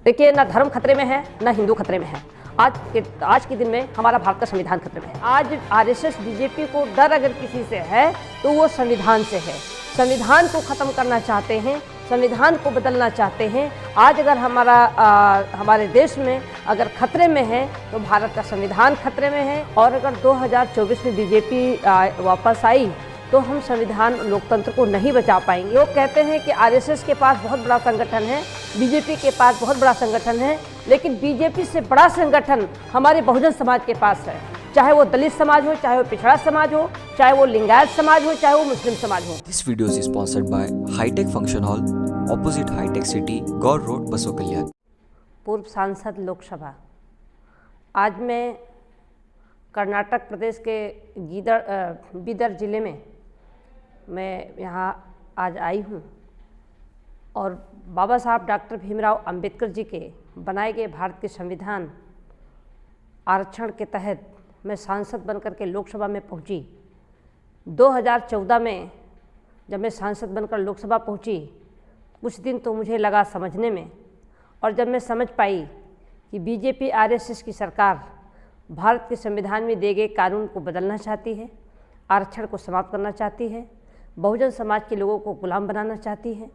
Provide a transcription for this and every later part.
देखिए, ना धर्म खतरे में है, ना हिंदू खतरे में है। आज के दिन में हमारा भारत का संविधान खतरे में है। आज आरएसएस बीजेपी को डर अगर किसी से है तो वो संविधान से है। संविधान को ख़त्म करना चाहते हैं, संविधान को बदलना चाहते हैं। आज अगर हमारे देश में अगर खतरे में है तो भारत का संविधान खतरे में है। और अगर 2024 में बीजेपी वापस आई तो हम संविधान लोकतंत्र को नहीं बचा पाएंगे। लोग कहते हैं कि आरएसएस के पास बहुत बड़ा संगठन है, बीजेपी के पास बहुत बड़ा संगठन है, लेकिन बीजेपी से बड़ा संगठन हमारे बहुजन समाज के पास है। चाहे वो दलित समाज हो, चाहे वो पिछड़ा समाज हो, चाहे वो लिंगायत समाज हो, चाहे वो मुस्लिम समाज हो। This video is sponsored by Hi-Tech Function Hall, opposite Hi-Tech City, Gaur road, बसो कल्याण। पूर्व सांसद लोकसभा। आज मैं कर्नाटक प्रदेश के बीदर जिले में मैं यहाँ आज आई हूँ और बाबा साहब डॉक्टर भीमराव अंबेडकर जी के बनाए गए भारत के संविधान आरक्षण के तहत मैं सांसद बनकर के लोकसभा में पहुँची। 2014 में जब मैं सांसद बनकर लोकसभा पहुँची, कुछ दिन तो मुझे लगा समझने में, और जब मैं समझ पाई कि बीजेपी आरएसएस की सरकार भारत के संविधान में दिए गए कानून को बदलना चाहती है, आरक्षण को समाप्त करना चाहती है, बहुजन समाज के लोगों को गुलाम बनाना चाहती है,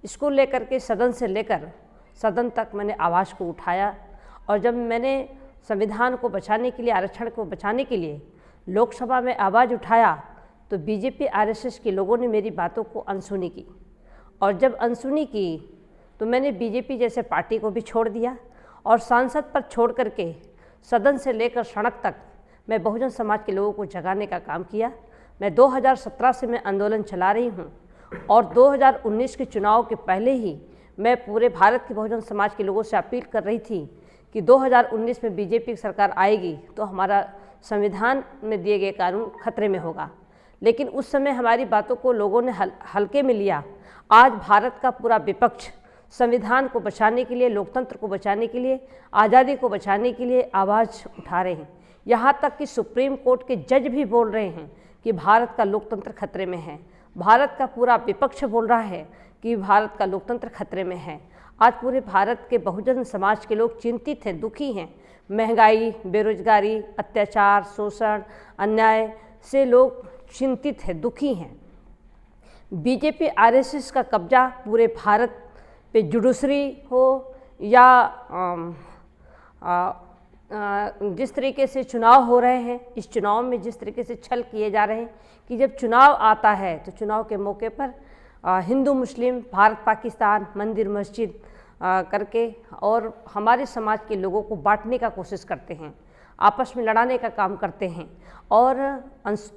इसको लेकर के सदन से लेकर सदन तक मैंने आवाज़ को उठाया। और जब मैंने संविधान को बचाने के लिए, आरक्षण को बचाने के लिए लोकसभा में आवाज़ उठाया तो बीजेपी आरएसएस के लोगों ने मेरी बातों को अनसुनी की। और जब अनसुनी की तो मैंने बीजेपी जैसे पार्टी को भी छोड़ दिया और सांसद पर छोड़ करके सदन से लेकर सड़क तक मैं बहुजन समाज के लोगों को जगाने का काम किया। मैं 2017 से मैं आंदोलन चला रही हूँ और 2019 के चुनाव के पहले ही मैं पूरे भारत के बहुजन समाज के लोगों से अपील कर रही थी कि 2019 में बीजेपी की सरकार आएगी तो हमारा संविधान में दिए गए कानून खतरे में होगा। लेकिन उस समय हमारी बातों को लोगों ने हल्के में लिया। आज भारत का पूरा विपक्ष संविधान को बचाने के लिए, लोकतंत्र को बचाने के लिए, आज़ादी को बचाने के लिए आवाज़ उठा रहे हैं। यहाँ तक कि सुप्रीम कोर्ट के जज भी बोल रहे हैं कि भारत का लोकतंत्र खतरे में है। भारत का पूरा विपक्ष बोल रहा है कि भारत का लोकतंत्र खतरे में है। आज पूरे भारत के बहुजन समाज के लोग चिंतित हैं, दुखी हैं। महंगाई, बेरोजगारी, अत्याचार, शोषण, अन्याय से लोग चिंतित हैं, दुखी हैं। बीजेपी आरएसएस का कब्जा पूरे भारत पे जुडिशरी हो या जिस तरीके से चुनाव हो रहे हैं, इस चुनाव में जिस तरीके से छल किए जा रहे हैं कि जब चुनाव आता है तो चुनाव के मौके पर हिंदू मुस्लिम, भारत पाकिस्तान, मंदिर मस्जिद करके और हमारे समाज के लोगों को बांटने का कोशिश करते हैं, आपस में लड़ाने का काम करते हैं। और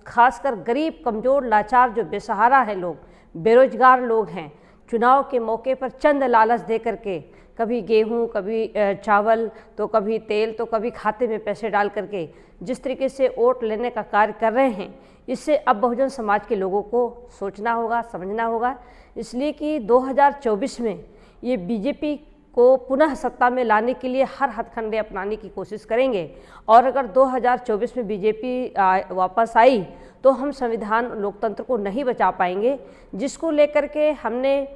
खासकर गरीब, कमज़ोर, लाचार जो बेसहारा है लोग, बेरोजगार लोग हैं, चुनाव के मौके पर चंद लालच दे करके कभी गेहूं, कभी चावल, तो कभी तेल, तो कभी खाते में पैसे डाल करके जिस तरीके से वोट लेने का कार्य कर रहे हैं, इससे अब बहुजन समाज के लोगों को सोचना होगा, समझना होगा। इसलिए कि 2024 में ये बीजेपी को पुनः सत्ता में लाने के लिए हर हथकंडे अपनाने की कोशिश करेंगे। और अगर 2024 में बीजेपी वापस आई तो हम संविधान, लोकतंत्र को नहीं बचा पाएंगे, जिसको लेकर के हमने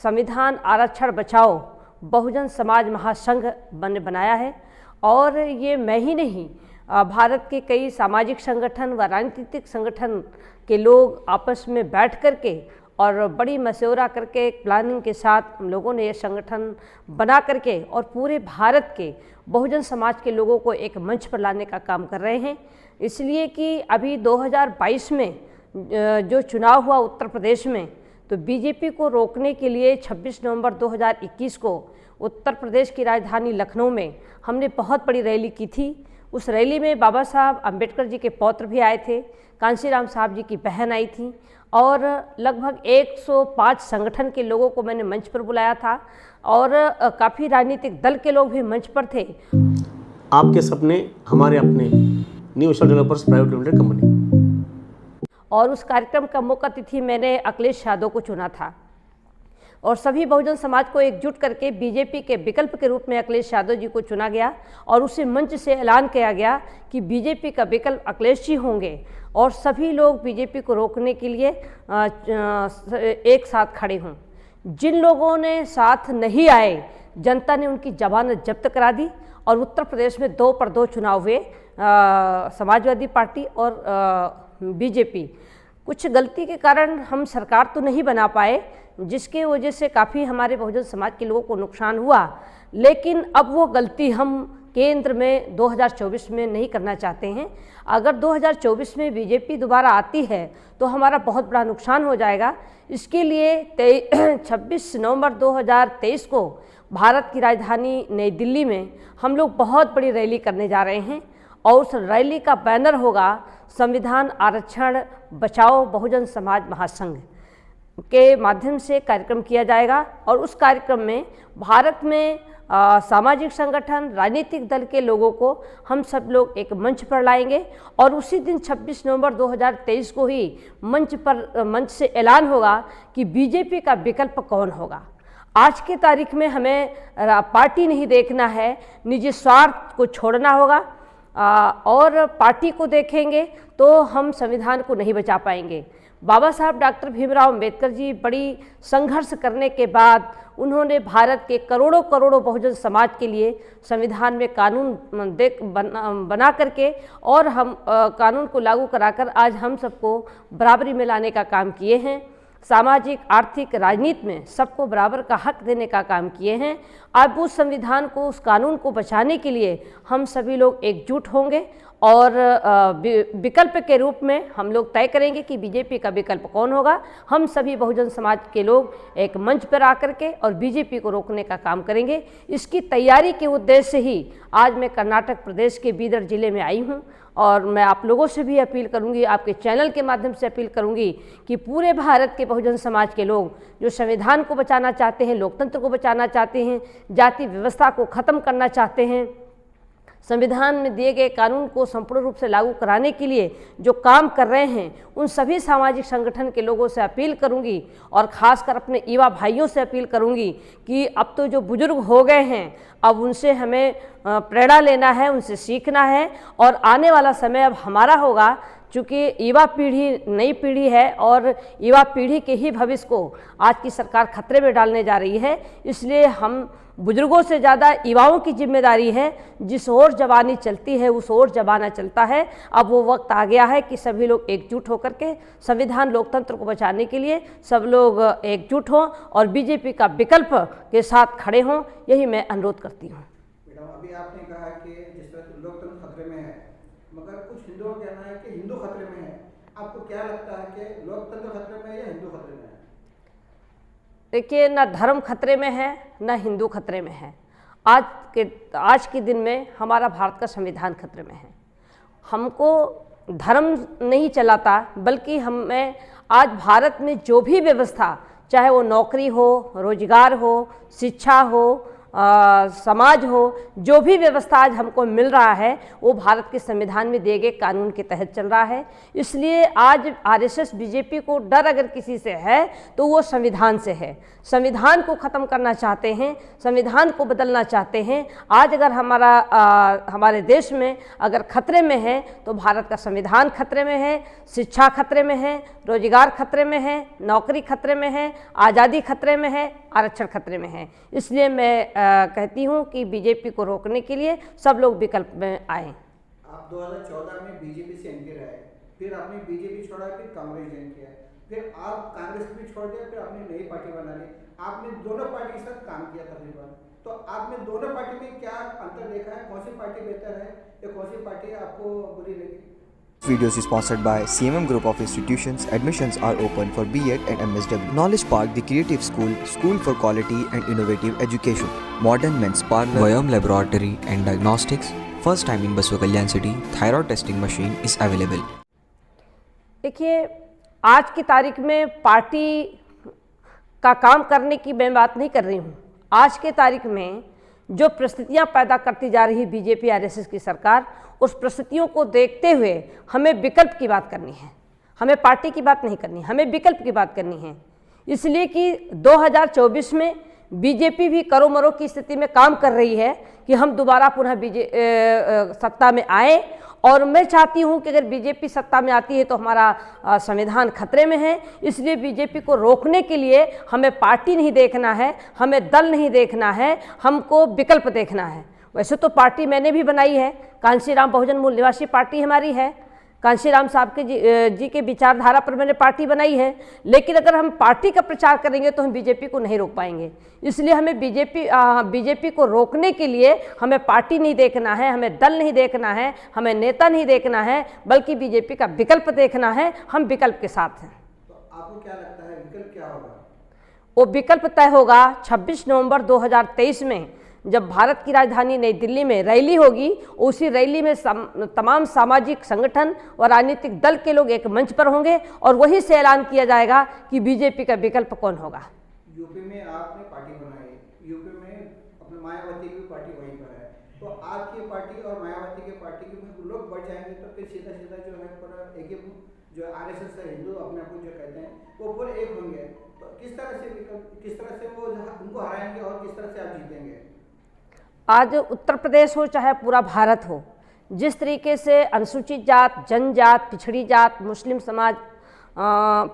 संविधान आरक्षण बचाओ बहुजन समाज महासंघ बनाया है। और ये मैं ही नहीं, भारत के कई सामाजिक संगठन व राजनीतिक संगठन के लोग आपस में बैठ करके और बड़ी मशवरा करके, प्लानिंग के साथ हम लोगों ने ये संगठन बना करके और पूरे भारत के बहुजन समाज के लोगों को एक मंच पर लाने का काम कर रहे हैं। इसलिए कि अभी 2022 में जो चुनाव हुआ उत्तर प्रदेश में, तो बीजेपी को रोकने के लिए 26 नवंबर 2021 को उत्तर प्रदेश की राजधानी लखनऊ में हमने बहुत बड़ी रैली की थी। उस रैली में बाबा साहब अंबेडकर जी के पौत्र भी आए थे, कांशीराम साहब जी की बहन आई थी और लगभग 105 संगठन के लोगों को मैंने मंच पर बुलाया था और काफ़ी राजनीतिक दल के लोग भी मंच पर थे। आपके सपने हमारे अपने, new Asia developers private limited company. और उस कार्यक्रम का मुख्य अतिथि मैंने अखिलेश यादव को चुना था और सभी बहुजन समाज को एकजुट करके बीजेपी के विकल्प के रूप में अखिलेश यादव जी को चुना गया और उसे मंच से ऐलान किया गया कि बीजेपी का विकल्प अखिलेश जी होंगे और सभी लोग बीजेपी को रोकने के लिए एक साथ खड़े हों। जिन लोगों ने साथ नहीं आए, जनता ने उनकी जमानत जब्त करा दी और उत्तर प्रदेश में 2 पर 2 चुनाव हुए। समाजवादी पार्टी और बीजेपी, कुछ गलती के कारण हम सरकार तो नहीं बना पाए, जिसके वजह से काफ़ी हमारे बहुजन समाज के लोगों को नुकसान हुआ, लेकिन अब वो गलती हम केंद्र में 2024 में नहीं करना चाहते हैं। अगर 2024 में बीजेपी दोबारा आती है तो हमारा बहुत बड़ा नुकसान हो जाएगा। इसके लिए 26 नवंबर 2023 को भारत की राजधानी नई दिल्ली में हम लोग बहुत बड़ी रैली करने जा रहे हैं और उस रैली का बैनर होगा संविधान आरक्षण बचाओ बहुजन समाज महासंघ के माध्यम से कार्यक्रम किया जाएगा। और उस कार्यक्रम में भारत में सामाजिक संगठन, राजनीतिक दल के लोगों को हम सब लोग एक मंच पर लाएंगे और उसी दिन 26 नवंबर 2023 को ही मंच से ऐलान होगा कि बीजेपी का विकल्प कौन होगा। आज के तारीख में हमें पार्टी नहीं देखना है, निजी स्वार्थ को छोड़ना होगा और पार्टी को देखेंगे तो हम संविधान को नहीं बचा पाएंगे। बाबा साहब डॉक्टर भीमराव अंबेडकर जी बड़ी संघर्ष करने के बाद उन्होंने भारत के करोड़ों करोड़ों बहुजन समाज के लिए संविधान में कानून बना करके और हम कानून को लागू कराकर आज हम सबको बराबरी में लाने का काम किए हैं। सामाजिक, आर्थिक, राजनीति में सबको बराबर का हक देने का काम किए हैं। अब उस संविधान को, उस कानून को बचाने के लिए हम सभी लोग एकजुट होंगे और विकल्प के रूप में हम लोग तय करेंगे कि बीजेपी का विकल्प कौन होगा। हम सभी बहुजन समाज के लोग एक मंच पर आकर के और बीजेपी को रोकने का काम करेंगे। इसकी तैयारी के उद्देश्य से ही आज मैं कर्नाटक प्रदेश के बीदर जिले में आई हूँ और मैं आप लोगों से भी अपील करूंगी, आपके चैनल के माध्यम से अपील करूंगी कि पूरे भारत के बहुजन समाज के लोग जो संविधान को बचाना चाहते हैं, लोकतंत्र को बचाना चाहते हैं, जाति व्यवस्था को ख़त्म करना चाहते हैं, संविधान में दिए गए कानून को संपूर्ण रूप से लागू कराने के लिए जो काम कर रहे हैं, उन सभी सामाजिक संगठन के लोगों से अपील करूंगी और ख़ासकर अपने युवा भाइयों से अपील करूंगी कि अब तो जो बुजुर्ग हो गए हैं, अब उनसे हमें प्रेरणा लेना है, उनसे सीखना है और आने वाला समय अब हमारा होगा। चूँकि युवा पीढ़ी नई पीढ़ी है और युवा पीढ़ी के ही भविष्य को आज की सरकार खतरे में डालने जा रही है, इसलिए हम बुजुर्गों से ज़्यादा युवाओं की जिम्मेदारी है। जिस ओर जवानी चलती है उस ओर जमाना चलता है। अब वो वक्त आ गया है कि सभी लोग एकजुट होकर के संविधान लोकतंत्र को बचाने के लिए सब लोग एकजुट हों और बीजेपी का विकल्प के साथ खड़े हों, यही मैं अनुरोध करती हूँ। मैडम, अभी आपने कहा कि जिस तरह लोकतंत्र खतरे में है, मगर कुछ हिंदुओं का कहना है कि हिंदू खतरे में है। आपको क्या लगता है कि लोकतंत्र खतरे में है या हिंदू खतरे में है? देखिए, ना धर्म खतरे में है ना हिंदू खतरे में है। आज के दिन में हमारा भारत का संविधान खतरे में है। हमको धर्म नहीं चलाता, बल्कि हमें आज भारत में जो भी व्यवस्था, चाहे वो नौकरी हो, रोजगार हो, शिक्षा हो, समाज हो, जो भी व्यवस्था आज हमको मिल रहा है वो भारत के संविधान में दिए गए कानून के तहत चल रहा है। इसलिए आज आरएसएस बीजेपी को डर अगर किसी से है तो वो संविधान से है। संविधान को ख़त्म करना चाहते हैं, संविधान को बदलना चाहते हैं। आज अगर हमारे देश में अगर खतरे में है तो भारत का संविधान खतरे में है, शिक्षा खतरे में है, रोजगार खतरे में है, नौकरी खतरे में है, आज़ादी खतरे में है, आरक्षण खतरे में है। इसलिए मैं कहती हूँ कि बीजेपी को रोकने के लिए सब लोग विकल्प में आए। आप 2014 में बीजेपी से एंटी रहे, फिर आपने बीजेपी छोड़ा, फिर कांग्रेस ज्वाइन किया, फिर आप कांग्रेस भी छोड़ दिया, फिर आपने नई पार्टी बना ली। आपने दोनों पार्टी के साथ काम किया तकरीबन, तो आपने दोनों पार्टी में क्या अंतर देखा है? कौन सी पार्टी बेहतर है या कौन सी पार्टी आपको बुरी लगी? Videos is sponsored by CMM Group of Institutions. Admissions are open for B.Ed and MSW. Knowledge Park, the Creative School, School for Quality and Innovative Education. Modern Men's Parlor, Biome Laboratory and Diagnostics. First time in Baswa Kalyan City. Thyroid testing machine is available. देखिए, आज की तारीख में party का काम करने की मैं बात नहीं कर रही हूँ। आज के तारीख में जो परिस्थितियाँ पैदा करती जा रही है बीजेपी आरएसएस की सरकार, उस परिस्थितियों को देखते हुए हमें विकल्प की बात करनी है। हमें पार्टी की बात नहीं करनी, हमें विकल्प की बात करनी है। इसलिए कि 2024 में बीजेपी भी करो मरो की स्थिति में काम कर रही है कि हम दोबारा पुनः सत्ता में आए और मैं चाहती हूं कि अगर बीजेपी सत्ता में आती है तो हमारा संविधान खतरे में है। इसलिए बीजेपी को रोकने के लिए हमें पार्टी नहीं देखना है, हमें दल नहीं देखना है, हमको विकल्प देखना है। वैसे तो पार्टी मैंने भी बनाई है, कांशीराम बहुजन मूल निवासी पार्टी हमारी है, कांशीराम साहब के जी के विचारधारा पर मैंने पार्टी बनाई है। लेकिन अगर हम पार्टी का प्रचार करेंगे तो हम बीजेपी को नहीं रोक पाएंगे। इसलिए हमें बीजेपी को रोकने के लिए हमें पार्टी नहीं देखना है, हमें दल नहीं देखना है, हमें नेता नहीं देखना है, बल्कि बीजेपी का विकल्प देखना है। हम विकल्प के साथ हैं। तो आपको क्या लगता है विकल्प क्या होगा? वो विकल्प तय होगा 26 नवंबर 2023 में, जब भारत की राजधानी नई दिल्ली में रैली होगी। उसी रैली में तमाम सामाजिक संगठन और राजनीतिक दल के लोग एक मंच पर होंगे और वहीं से ऐलान किया जाएगा कि बीजेपी का विकल्प कौन होगा। यूपी में आपने पार्टी बनाई, यूपी में अपने मायावती की पार्टी वहीं पर है, तो आपकी पार्टी और मायावती की पार्टी के लोग बढ़ जाएंगे तो फिर सीधा सीधा जो है पूरा एक जो आरएसएस है, हिंदू अपने आप को जो कहते हैं, वो पूरे एक होंगे। तो किस तरह से वो उनको हराएंगे और किस तरह से आप जीतेंगे? आज उत्तर प्रदेश हो चाहे पूरा भारत हो, जिस तरीके से अनुसूचित जात, जनजात, पिछड़ी जात, मुस्लिम समाज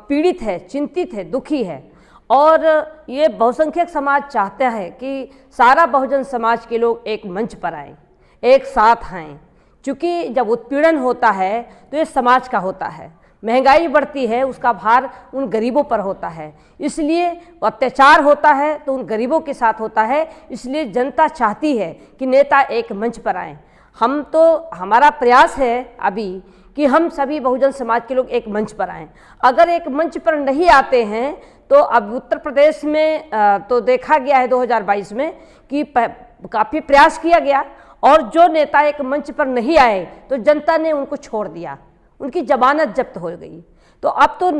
पीड़ित है, चिंतित है, दुखी है, और ये बहुसंख्यक समाज चाहता है कि सारा बहुजन समाज के लोग एक मंच पर आएँ, एक साथ आएँ। क्योंकि जब उत्पीड़न होता है तो ये समाज का होता है, महंगाई बढ़ती है उसका भार उन गरीबों पर होता है, इसलिए अत्याचार होता है तो उन गरीबों के साथ होता है। इसलिए जनता चाहती है कि नेता एक मंच पर आएँ। हमारा प्रयास है अभी कि हम सभी बहुजन समाज के लोग एक मंच पर आएँ। अगर एक मंच पर नहीं आते हैं तो अब उत्तर प्रदेश में तो देखा गया है 2022 में कि काफ़ी प्रयास किया गया, और जो नेता एक मंच पर नहीं आए तो जनता ने उनको छोड़ दिया, उनकी जमानत जब्त हो गई। तो अब तो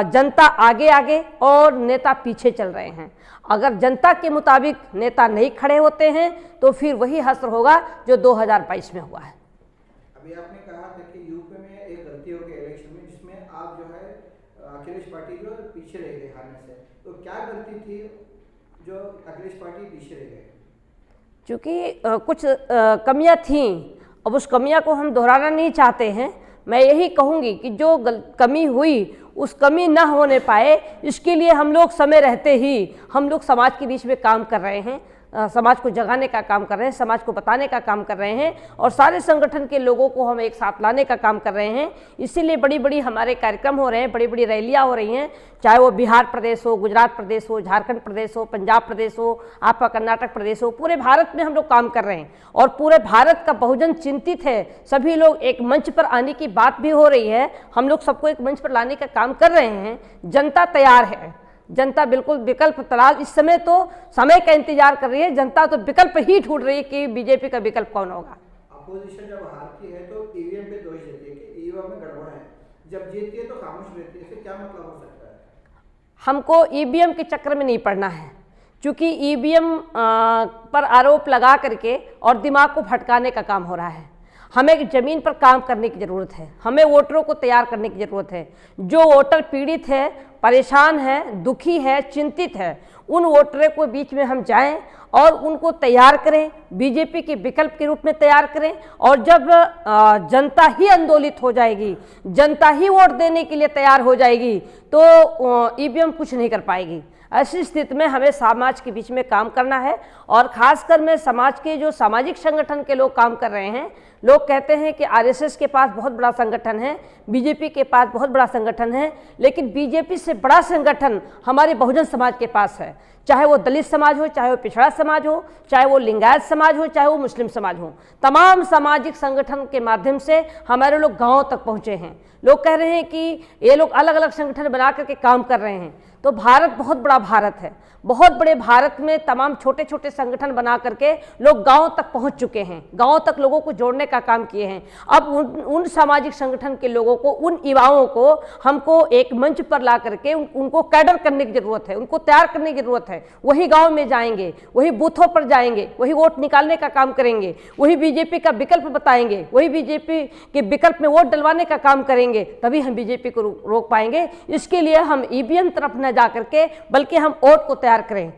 जनता आगे आगे और नेता पीछे चल रहे हैं। अगर जनता के मुताबिक नेता नहीं खड़े होते हैं तो फिर वही हश्र होगा जो 2022 में हुआ है। अभी आपने कहा था कि यूपी में एक गलती हो गई इलेक्शन में, जिसमें आप जो है अखिलेश पार्टी जो पीछे रह गए हारने से, तो क्या गलती थी जो अखिलेश पार्टी पीछे रह गए? क्योंकि कुछ कमियां थीं, अब उस कमियां को हम दोहराना नहीं चाहते हैं। मैं यही कहूँगी कि जो कमी हुई उस कमी न होने पाए, इसके लिए हम लोग समय रहते ही हम लोग समाज के बीच में काम कर रहे हैं, समाज को जगाने का काम कर रहे हैं, समाज को बताने का काम कर रहे हैं, और सारे संगठन के लोगों को हम एक साथ लाने का काम कर रहे हैं। इसीलिए बड़ी बड़ी हमारे कार्यक्रम हो रहे हैं, बड़ी बड़ी रैलियां हो रही हैं, चाहे वो बिहार प्रदेश हो, गुजरात प्रदेश हो, झारखंड प्रदेश हो, पंजाब प्रदेश हो, आपका कर्नाटक प्रदेश हो, पूरे भारत में हम लोग काम कर रहे हैं। और पूरे भारत का बहुजन चिंतित है, सभी लोग एक मंच पर आने की बात भी हो रही है, हम लोग सबको एक मंच पर लाने का काम कर रहे हैं। जनता तैयार है, जनता बिल्कुल विकल्प तलाश, इस समय तो समय का इंतजार कर रही है, जनता तो विकल्प ही ढूंढ रही है कि बीजेपी का विकल्प कौन होगा। अपोजिशन जब हारती है तो ईवीएम पे दोष देती है कि ईवीएम में गड़बड़ है, जब जीतती है तो खामोश रहती है, इससे क्या मतलब हो सकता है? हमको ईवीएम के चक्कर में नहीं पड़ना है, क्योंकि ईवीएम पर आरोप लगा करके और दिमाग को भटकाने का काम हो रहा है। हमें ज़मीन पर काम करने की ज़रूरत है, हमें वोटरों को तैयार करने की ज़रूरत है। जो वोटर पीड़ित है, परेशान है, दुखी है, चिंतित है, उन वोटरों को बीच में हम जाएं और उनको तैयार करें, बीजेपी के विकल्प के रूप में तैयार करें। और जब जनता ही आंदोलित हो जाएगी, जनता ही वोट देने के लिए तैयार हो जाएगी, तो ईवीएम कुछ नहीं कर पाएगी। ऐसी स्थिति में हमें समाज के बीच में काम करना है, और खासकर में समाज के जो सामाजिक संगठन के लोग काम कर रहे हैं। लोग कहते हैं कि आरएसएस के पास बहुत बड़ा संगठन है, बीजेपी के पास बहुत बड़ा संगठन है, लेकिन बीजेपी से बड़ा संगठन हमारे बहुजन समाज के पास है। चाहे वो दलित समाज हो, चाहे वो पिछड़ा समाज हो, चाहे वो लिंगायत समाज हो, चाहे वो मुस्लिम समाज हो, तमाम सामाजिक संगठन के माध्यम से हमारे लोग गाँव तक पहुँचे हैं। लोग कह रहे हैं कि ये लोग अलग अलग संगठन बना करके काम कर रहे हैं, तो भारत बहुत बड़ा भारत है, बहुत बड़े भारत में तमाम छोटे छोटे संगठन बना करके लोग गांव तक पहुंच चुके हैं, गांव तक लोगों को जोड़ने का काम किए हैं। अब उन सामाजिक संगठन के लोगों को, उन युवाओं को हमको एक मंच पर ला करके उनको कैडर करने की ज़रूरत है, उनको तैयार करने की ज़रूरत है। वही गाँव में जाएंगे, वही बूथों पर जाएंगे, वही वोट निकालने का काम करेंगे, वही बीजेपी का विकल्प बताएंगे, वही बीजेपी के विकल्प में वोट डलवाने का काम करेंगे, तभी हम बीजेपी को रोक पाएंगे। इसके लिए हम ईवीएम तरफ न जा करके बल्कि हम वोट को तैयार करें।